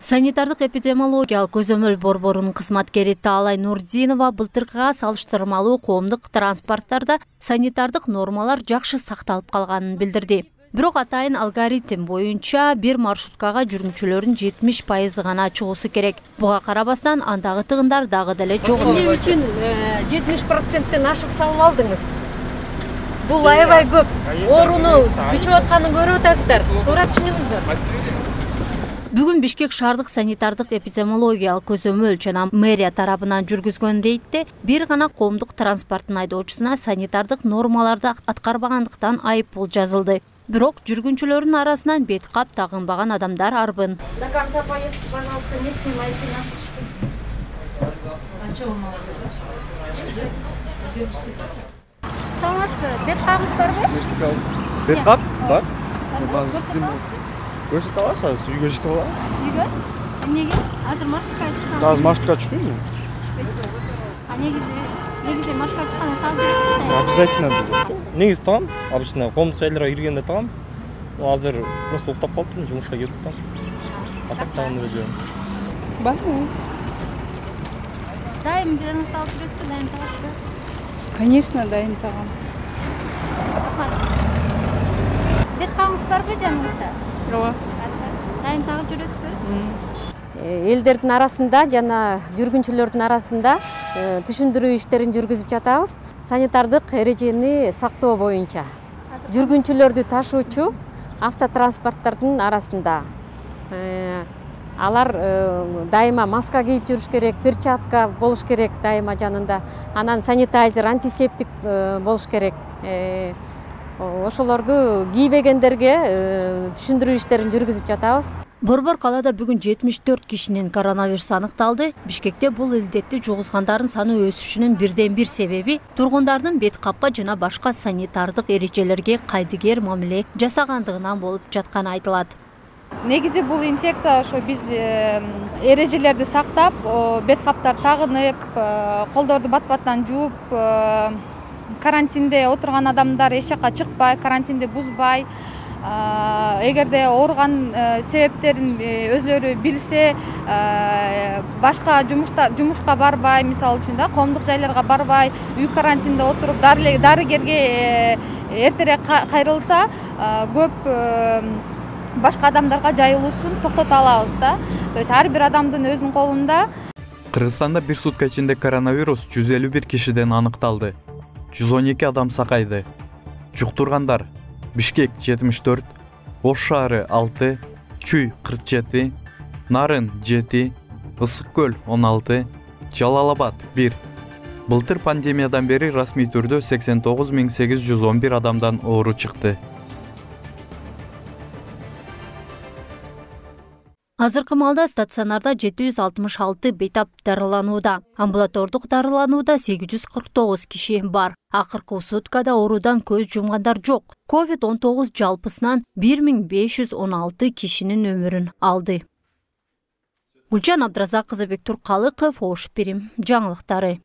Санитардык эпидемиологиялык көзөмөл борборунун кызматкери Таалай Нурдинова былтыркыга салыштырмалуу коомдук транспорттарда санитардык нормалар жакшы сакталып калганын билдирди. Бирок атайын алгоритм боюнча бир маршруткага жүргүнчүлөрдүн 70% гана чыгуусу керек. Буга карабастан андагы тыгындар дагы деле жок эмес. Эмне үчүн 70%тен ашык салып алдыңыз? Бул аябай көп. Орууну бичип атканын көрүп атасыздар. Туура түшүнүңүздөр. Бүгүн Бишкек шаардык санитардык эпидемиологиялык көзөмөл жана мэрия тарабынан жүргүзгөн рейдте бир гана коомдук транспорттун айдоочусуна санитардык нормаларды аткарбагандыктан айыппул жазылды. Бирок жүргүнчүлөрдүн арасынан бет кап тагынбаган адамдар арбын. До конца поездки, пожалуйста, не снимайте нас. Саламатсызбы? Бет кабыңыз барбы? Бет кап бар. Көрсөтө аласыз, үйгө жетип алам. Үйгө? Эмнеге? Азыр маршрутка чыксаңыз. Азыр маршрутка чыкпайм. А негизи маршрутка чыкканда таап жүрөсүзбү? Обязательно. Негизи тагам, обычно коомдук жайларга киргенде тагам. Азыр просто уктап калыптырмын, жумушка кетип атам. Атап тагам эле жүрөм. Барбы? Дайым жаныңызды алып жүрөсүзбү? Дайым тагасызбы? Конечно, дайым тагам. Бет кабыңыз барбы жаныңызда? Ооба. Дайым тагып жүрөсүзбү? Элдердин арасында жана жүргүнчүлөрдүн арасында түшүндүрүү иштерин жүргүзүп жатабыз. Санитардык эрежени сактоо боюнча. Жүргүнчүлөрдү ташуучу автотранспорттардын арасында алар дайыма маска кийип жүрүш керек, перчатка болуш керек дайыма жанында. Анан санитайзер, антисептик болуш керек. Ошолорду кийбегендерге түшүндүрүү иштерин жүргүзүп жатабыз. Борбор калаада бүгүн 74 кишинин коронавирус аныкталды. Бишкекте бул илдетти жугузгандардын саны өсүшүнүн бирден-бир себеби тургундардын бет капка жана башка санитардык эрежелерге кайдыгер мамиле жасагандыгынан болуп жатканы айтылат. Негизи бул инфекция ошо биз эрежелерди сактап, бет каптар тагынып, колдорду бат-баттан жууп, карантинде отурган адамдар эч жакка чыкпай, карантинди бузбай, эгерде ооруган себептерин өзлөрү билсе, башка жумушка барбай, мисалы үчүн да коомдук жайларга барбай, үй карантинде отуруп дарыгерге эртерээк кайрылса, көп башка адамдарга жайылуусун токтото алабыз да. То есть ар бир адамдын өзүнүн колунда. Кыргызстанда бир сутка ичинде коронавирус 151 кишиден аныкталды. 112 адам сакайды. Жуктургандар: Бишкек 74, Ош шаары 6, Чүй 47, Нарын 7, Ысык көл 16, Жалал-Абад 1. Былтыр пандемиядан бери расмий түрдө 89.811 адамдан оору чыкты. Азыркы маалда стационарда 766 бейтап дарыланууда. Амбулатордук дарыланууда 849 киши бар. Акыркы суткада оорудан көз жумгандар жок. COVID-19 жалпысынан 1516 кишинин өмүрүн алды. Гүлжан Абдразак кызы, Бектур Калыков, Ош Бирим жаңылыктары.